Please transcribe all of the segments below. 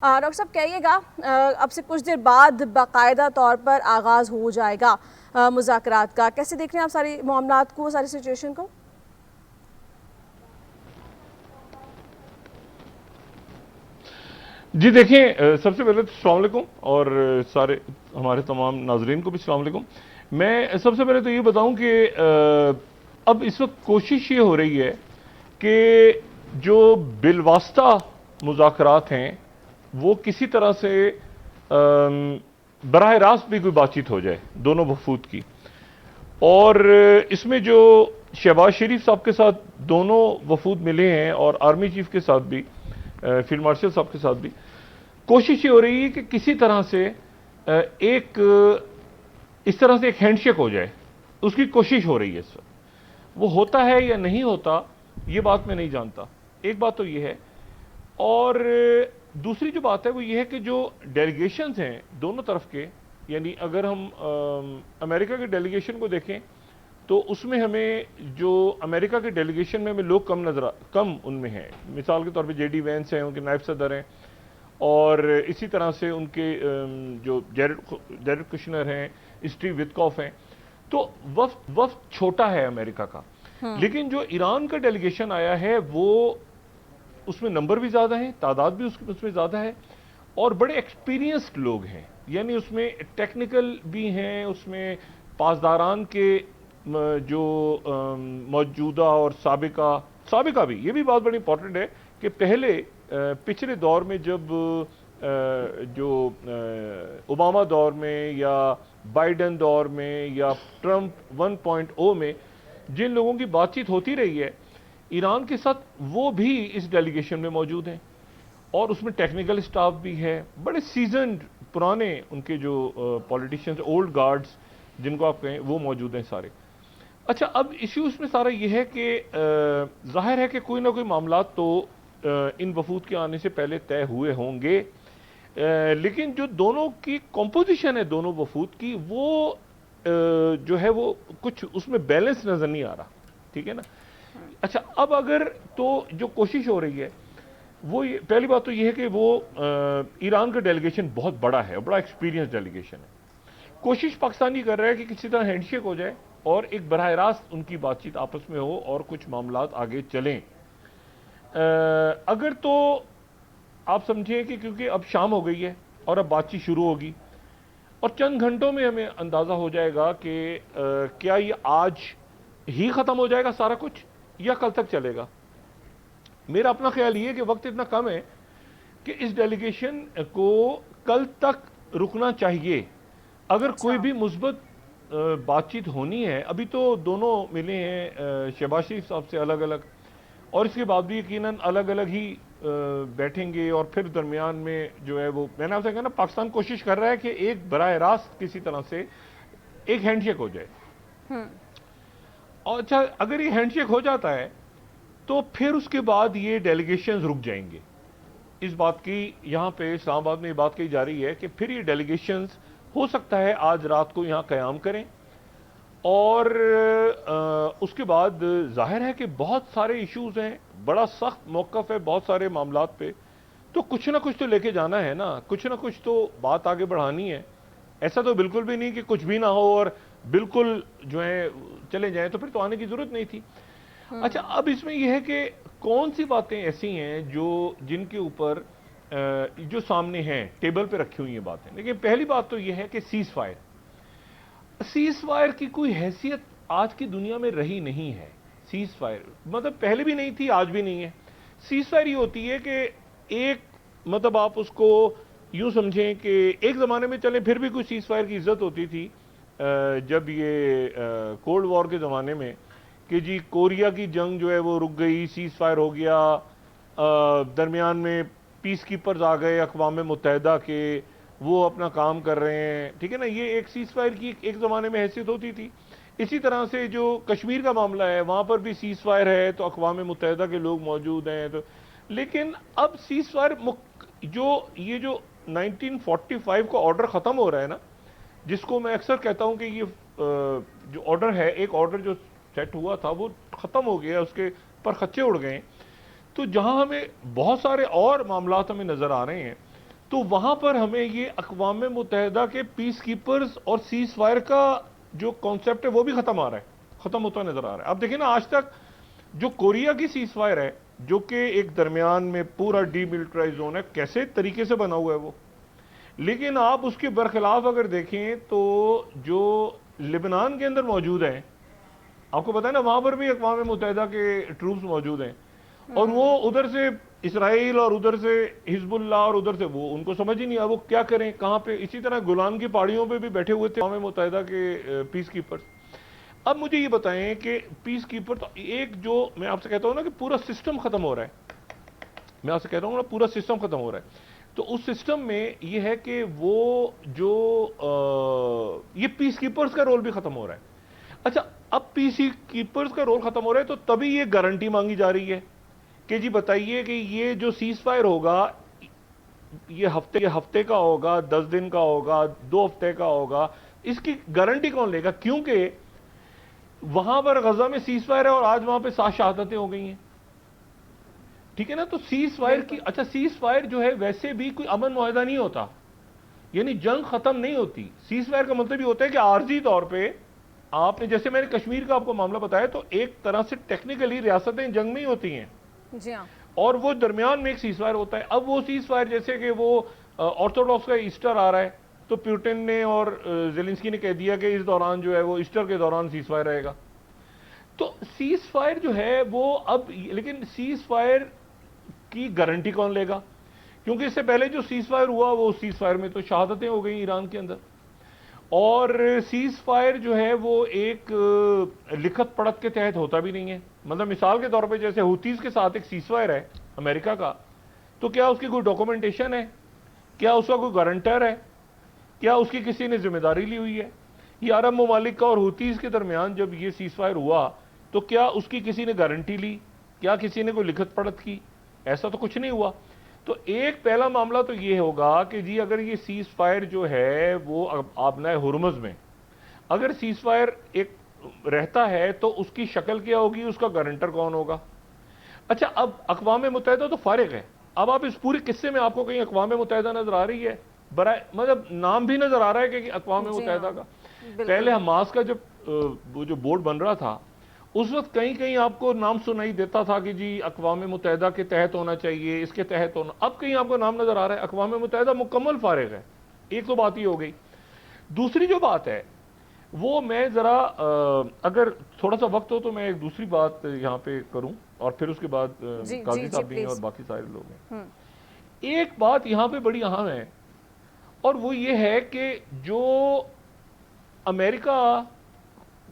Doctor صاحب کہیے گا اب سے کچھ دیر بعد باقاعدہ طور پر آغاز ہو جائے گا مذاکرات کا، کیسے دیکھ رہے ہیں آپ ساری معاملات کو، ساری سچویشن کو؟ جی دیکھیں، سب سے پہلے تو السلام علیکم، اور سارے ہمارے تمام ناظرین کو بھی السلام علیکم۔ میں سب سے پہلے تو یہ بتاؤں کہ اب اس وقت کوشش یہ ہو رہی ہے کہ جو بالواسطہ مذاکرات ہیں وہ کسی طرح سے براہ راست بھی کوئی بات چیت ہو جائے دونوں وفود کی، اور اس میں جو شہباز شریف صاحب کے ساتھ دونوں وفود ملے ہیں اور آرمی چیف کے ساتھ بھی، فیلڈ مارشل صاحب کے ساتھ بھی، کوشش یہ ہو رہی ہے کہ کسی طرح سے ایک اس طرح سے ایک ہینڈ شیک ہو جائے، اس کی کوشش ہو رہی ہے اس وقت۔ وہ ہوتا ہے یا نہیں ہوتا یہ بات میں نہیں جانتا، ایک بات تو یہ ہے، اور دوسری جو بات ہے وہ یہ ہے کہ جو ڈیلیگیشنز ہیں دونوں طرف کے، یعنی اگر ہم امریکہ کے ڈیلیگیشن کو دیکھیں تو اس میں ہمیں جو امریکہ کے ڈیلیگیشن میں ہمیں لوگ کم ان میں ہیں، مثال کے طور پہ جے ڈی وینس ہیں، ان کے نائب صدر ہیں، اور اسی طرح سے ان کے جو جیرڈ کشنر ہیں، اسٹیو وٹکاف ہیں، تو وفد چھوٹا ہے امریکہ کا۔ لیکن جو ایران کا ڈیلیگیشن آیا ہے وہ اس میں نمبر بھی زیادہ ہیں، تعداد بھی اس میں زیادہ ہے، اور بڑے ایکسپیرینسڈ لوگ ہیں، یعنی اس میں ٹیکنیکل بھی ہیں، اس میں پاسداران کے جو موجودہ اور سابقہ بھی، یہ بھی بات بڑی امپورٹنٹ ہے کہ پہلے پچھلے دور میں جب جو اوباما دور میں یا بائیڈن دور میں یا ٹرمپ 1.0 میں جن لوگوں کی بات چیت ہوتی رہی ہے ایران کے ساتھ، وہ بھی اس ڈیلیگیشن میں موجود ہیں، اور اس میں ٹیکنیکل سٹاف بھی ہے، بڑے سیزنڈ پرانے ان کے جو پولیٹیشنز، اولڈ گارڈز جن کو آپ کہیں، وہ موجود ہیں سارے۔ اچھا، اب ایشو اس میں سارا یہ ہے کہ ظاہر ہے کہ کوئی نہ کوئی معاملات تو ان وفود کے آنے سے پہلے طے ہوئے ہوں گے، لیکن جو دونوں کی کمپوزیشن ہے دونوں وفود کی، وہ جو ہے وہ کچھ اس میں بیلنس نظر نہیں آ رہا، ٹھیک ہے نا۔ اچھا، اب اگر تو جو کوشش ہو رہی ہے وہ پہلی بات تو یہ ہے کہ وہ ایران کا ڈیلیگیشن بہت بڑا ہے، بڑا ایکسپیرینس ڈیلیگیشن ہے۔ کوشش پاکستانی کر رہا ہے کہ کسی طرح ہینڈ شیک ہو جائے اور ایک براہ راست ان کی بات چیت آپس میں ہو اور کچھ معاملات آگے چلیں۔ اگر تو آپ سمجھیں کہ کیونکہ اب شام ہو گئی ہے اور اب بات چیت شروع ہوگی، اور چند گھنٹوں میں ہمیں اندازہ ہو جائے گا کہ کیا یہ آج ہی ختم ہو جائے گا سارا کچھ یا کل تک چلے گا۔ میرا اپنا خیال یہ ہے کہ وقت اتنا کم ہے کہ اس ڈیلیگیشن کو کل تک رکنا چاہیے۔ اگر کوئی بھی مثبت بات چیت ہونی ہے، ابھی تو دونوں ملے ہیں شہباز شریف صاحب سے الگ الگ، اور اس کے بعد بھی یقیناً الگ الگ ہی بیٹھیں گے، اور پھر درمیان میں جو ہے وہ، میں نے آپ سے کہا نا، پاکستان کوشش کر رہا ہے کہ ایک براہ راست کسی طرح سے ایک ہینڈ شیک ہو جائے۔ اور اچھا، اگر یہ ہینڈ شیک ہو جاتا ہے تو پھر اس کے بعد یہ ڈیلیگیشنز رک جائیں گے۔ اس بات کی یہاں پہ اسلام آباد میں یہ بات کہی جا رہی ہے کہ پھر یہ ڈیلیگیشنز ہو سکتا ہے آج رات کو یہاں قیام کریں، اور اس کے بعد ظاہر ہے کہ بہت سارے ایشوز ہیں، بڑا سخت موقف ہے بہت سارے معاملات پہ، تو کچھ نہ کچھ تو لے کے جانا ہے نا، کچھ نہ کچھ تو بات آگے بڑھانی ہے۔ ایسا تو بالکل بھی نہیں کہ کچھ بھی نہ ہو اور بالکل جو ہے چلے جائیں، تو پھر تو آنے کی ضرورت نہیں تھی۔ اچھا، اب اس میں یہ ہے کہ کون سی باتیں ایسی ہیں جن کے اوپر جو سامنے ہیں، ٹیبل پہ رکھی ہوئی ہیں باتیں۔ لیکن پہلی بات تو یہ ہے کہ سیز فائر کی کوئی حیثیت آج کی دنیا میں رہی نہیں ہے۔ سیز فائر مطلب پہلے بھی نہیں تھی، آج بھی نہیں ہے۔ سیز فائر یہ ہوتی ہے کہ ایک، مطلب آپ اس کو یوں سمجھیں کہ ایک زمانے میں چلیں پھر بھی کوئی سیز فائر کی عزت ہوتی تھی، جب یہ کولڈ وار کے زمانے میں، کہ جی کوریا کی جنگ جو ہے وہ رک گئی، سیز فائر ہو گیا، درمیان میں پیس کیپرز آ گئے اقوام متحدہ کے، وہ اپنا کام کر رہے ہیں، ٹھیک ہے نا۔ یہ ایک سیز فائر کی ایک زمانے میں حیثیت ہوتی تھی۔ اسی طرح سے جو کشمیر کا معاملہ ہے وہاں پر بھی سیز فائر ہے تو اقوام متحدہ کے لوگ موجود ہیں، تو لیکن اب سیز فائر یہ جو 1945 کا آرڈر ختم ہو رہا ہے نا، جس کو میں اکثر کہتا ہوں کہ یہ جو آرڈر ہے، ایک آرڈر جو سیٹ ہوا تھا وہ ختم ہو گیا، اس کے پر خچے اڑ گئے، تو جہاں ہمیں بہت سارے اور معاملات ہمیں نظر آ رہے ہیں، تو وہاں پر ہمیں یہ اقوام متحدہ کے پیس کیپرز اور سیز فائر کا جو کانسیپٹ ہے وہ بھی ختم آ رہا ہے، ختم ہوتا نظر آ رہا ہے. اب دیکھیں نا، آج تک جو کوریا کی سیز فائر ہے، جو کہ ایک درمیان میں پورا ڈی ملٹرائز زون ہے، کیسے طریقے سے بنا ہوا ہے وہ، لیکن آپ اس کے برخلاف اگر دیکھیں تو جو لبنان کے اندر موجود ہیں، آپ کو پتا ہے نا وہاں پر بھی اقوام متحدہ کے ٹروپس موجود ہیں، اور وہ ادھر سے اسرائیل اور ادھر سے حزب اللہ اور ادھر سے وہ، ان کو سمجھ ہی نہیں آیا وہ کیا کریں کہاں پہ. اسی طرح گولان کی پہاڑیوں پہ بھی بیٹھے ہوئے تھے اقوام متحدہ کے پیس کیپرز. اب مجھے یہ بتائیں کہ پیس کیپر تو ایک، جو میں آپ سے کہتا ہوں نا کہ پورا سسٹم ختم ہو رہا ہے، میں آپ سے کہتا ہوں نا پورا سسٹم ختم ہو رہا ہے، تو اس سسٹم میں یہ ہے کہ وہ جو یہ پیس کیپرز کا رول بھی ختم ہو رہا ہے. اچھا، اب پیس کیپرز کا رول ختم ہو رہا ہے تو تبھی یہ گارنٹی مانگی جا رہی ہے کہ جی بتائیے کہ یہ جو سیز فائر ہوگا یہ ہفتے کا ہوگا، 10 دن کا ہوگا، 2 ہفتے کا ہوگا، اس کی گارنٹی کون لے گا؟ کیونکہ وہاں پر غزہ میں سیز فائر ہے اور آج وہاں پہ 7 شہادتیں ہو گئی ہیں. ٹھیک ہے نا؟ تو سیز فائر کی، اچھا سیز فائر جو ہے ویسے بھی کوئی امن معاہدہ نہیں ہوتا، یعنی جنگ ختم نہیں ہوتی. سیز فائر کا مطلب یہ ہوتا ہے کہ عارضی طور پہ آپ نے، جیسے میں نے کشمیر کا آپ کو معاملہ بتایا، تو ایک طرح سے ٹیکنیکلی ریاستیں جنگ میں ہی ہوتی ہیں، جی ہاں. اور وہ درمیان میں ایک سیز فائر ہوتا ہے. اب وہ سیز فائر جیسے کہ وہ آرتھوڈاکس کا ایسٹر آ رہا ہے، تو پیوٹن نے اور زیلنسکی نے کہہ دیا کہ اس دوران جو ہے وہ ایسٹر کے دوران سیز فائر رہے گا. تو سیز فائر جو ہے وہ اب، لیکن سیز فائر کی گارنٹی کون لے گا؟ کیونکہ اس سے پہلے جو سیز فائر ہوا وہ سیز فائر میں تو شہادتیں ہو گئیں ایران کے اندر. اور سیز فائر جو ہے وہ ایک لکھت پڑھت کے تحت ہوتا بھی نہیں ہے. مطلب مثال کے طور پہ جیسے ہوتیز کے ساتھ ایک سیز فائر ہے امریکہ کا، تو کیا اس کی کوئی ڈاکومنٹیشن ہے؟ کیا اس کا کوئی گارنٹر ہے؟ کیا اس کی کسی نے ذمہ داری لی ہوئی ہے؟ یہ عرب ممالک کا اور ہوتیز کے درمیان جب یہ سیز فائر ہوا تو کیا اس کی کسی نے گارنٹی لی؟ کیا کسی نے کوئی لکھت پڑھت کی؟ ایسا تو کچھ نہیں ہوا. تو ایک پہلا معاملہ تو یہ ہوگا کہ جی اگر یہ سیز فائر جو ہے وہ آبنائے ہرمز میں اگر سیز فائر ایک رہتا ہے تو اس کی شکل کیا ہوگی، اس کا گارنٹر کون ہوگا؟ اچھا، اب اقوام متحدہ تو فارغ ہے. اب آپ اس پورے قصے میں آپ کو کہیں اقوام متحدہ نظر آ رہی ہے؟ برائے مطلب نام بھی نظر آ رہا ہے کہ اقوام متحدہ کا. پہلے حماس کا جب وہ جو بورڈ بن رہا تھا اس وقت کہیں کہیں آپ کو نام سنائی دیتا تھا کہ جی اقوام متحدہ کے تحت ہونا چاہیے، اس کے تحت ہونا. اب کہیں آپ کو نام نظر آ رہا ہے اقوام متحدہ مکمل فارغ ہے. ایک تو بات ہی ہو گئی. دوسری جو بات ہے وہ میں ذرا اگر تھوڑا سا وقت ہو تو میں ایک دوسری بات یہاں پہ کروں، اور پھر اس کے بعد قاضی صاحب بھی ہیں اور باقی سارے لوگ ہیں. ایک بات یہاں پہ بڑی اہم ہے، اور وہ یہ ہے کہ جو امریکہ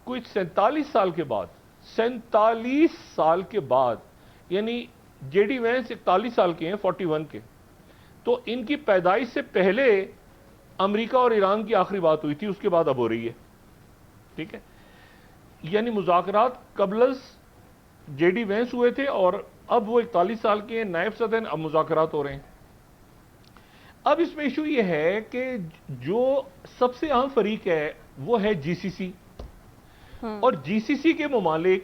کوئی 47 سال کے بعد یعنی جے ڈی وینس 41 سال کے ہیں، 41 کے، تو ان کی پیدائش سے پہلے امریکہ اور ایران کی آخری بات ہوئی تھی، اس کے بعد اب ہو رہی ہے. ٹھیک ہے، یعنی مذاکرات قبل از جے ڈی وینس ہوئے تھے اور اب وہ 41 سال کے ہیں، نائب صدر، اب مذاکرات ہو رہے ہیں. اب اس میں ایشو یہ ہے کہ جو سب سے اہم فریق ہے وہ ہے جی سی سی، اور جی سی سی کے ممالک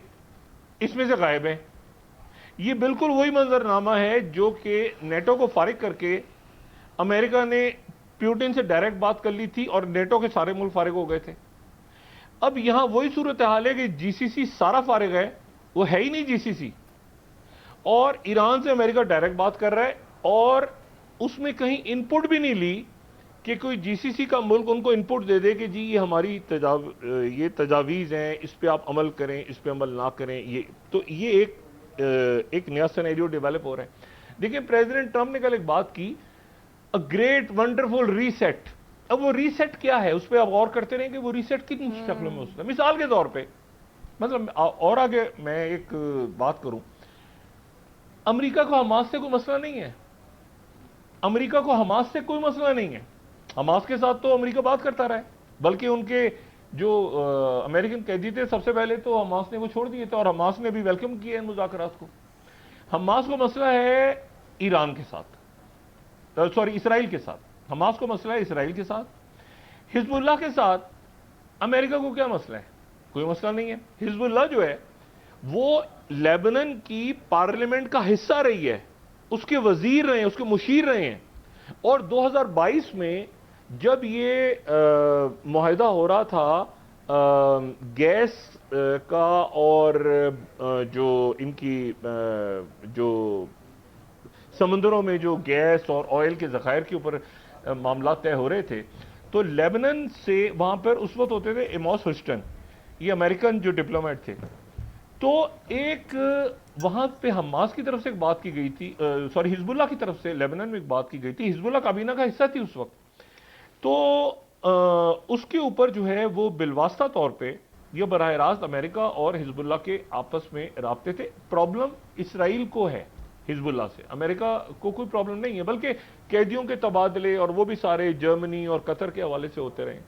اس میں سے غائب ہیں. یہ بالکل وہی منظرنامہ ہے جو کہ نیٹو کو فارغ کر کے امریکہ نے پیوٹن سے ڈائریکٹ بات کر لی تھی اور نیٹو کے سارے ملک فارغ ہو گئے تھے. اب یہاں وہی صورتحال ہے کہ جی سی سی سارا فارغ ہے، وہ ہے ہی نہیں جی سی سی، اور ایران سے امریکہ ڈائریکٹ بات کر رہا ہے، اور اس میں کہیں ان پٹ بھی نہیں لی کہ کوئی جی سی سی کا ملک ان کو ان پٹ دے دے کہ جی یہ ہماری یہ تجاویز ہیں، اس پہ آپ عمل کریں، اس پہ عمل نہ کریں. یہ تو یہ ایک نیا سینیریو ڈیولپ ہو رہا ہے. دیکھیں پریزیڈنٹ ٹرمپ نے کل ایک بات کی، اے گریٹ ونڈرفل ریسیٹ. اب وہ ریسیٹ کیا ہے، اس پہ آپ غور کرتے رہیں کہ وہ ریسیٹ کتنی شکلوں میں ہوتا ہے. مثال کے طور پہ مطلب اور آگے میں ایک بات کروں، امریکہ کو حماس سے کوئی مسئلہ نہیں ہے. امریکہ کو حماس سے کوئی مسئلہ نہیں ہے. حماس کے ساتھ تو امریکہ بات کرتا رہا ہے، بلکہ ان کے جو امریکن قیدی تھے سب سے پہلے تو حماس نے وہ چھوڑ دیے تھے، اور حماس نے بھی ویلکم کیا ان مذاکرات کو. حماس کو مسئلہ ہے ایران کے ساتھ، اسرائیل کے ساتھ. حماس کو مسئلہ ہے اسرائیل کے ساتھ. حزب اللہ کے ساتھ امریکہ کو کیا مسئلہ ہے؟ کوئی مسئلہ نہیں ہے. حزب اللہ جو ہے وہ لیبنن کی پارلیمنٹ کا حصہ رہی ہے، اس کے وزیر رہے ہیں، اس کے مشیر رہے ہیں. اور 2022 میں جب یہ معاہدہ ہو رہا تھا گیس کا اور جو ان کی جو سمندروں میں جو گیس اور آئل کے ذخائر کے اوپر معاملات طے ہو رہے تھے، تو لیبنن سے وہاں پر اس وقت ہوتے تھے ایموس ہسٹن، یہ امریکن جو ڈپلومیٹ تھے، تو ایک وہاں پہ حماس کی طرف سے ایک بات کی گئی تھی، سوری حزب اللہ کی طرف سے لیبنن میں ایک بات کی گئی تھی، حزب اللہ کابینہ کا حصہ تھی اس وقت، تو اس کے اوپر جو ہے وہ بالواسطہ طور پہ یہ براہ راست امریکہ اور حزب اللہ کے آپس میں رابطے تھے. پرابلم اسرائیل کو ہے حزب اللہ سے، امریکہ کو کوئی پرابلم نہیں ہے، بلکہ قیدیوں کے تبادلے اور وہ بھی سارے جرمنی اور قطر کے حوالے سے ہوتے رہے.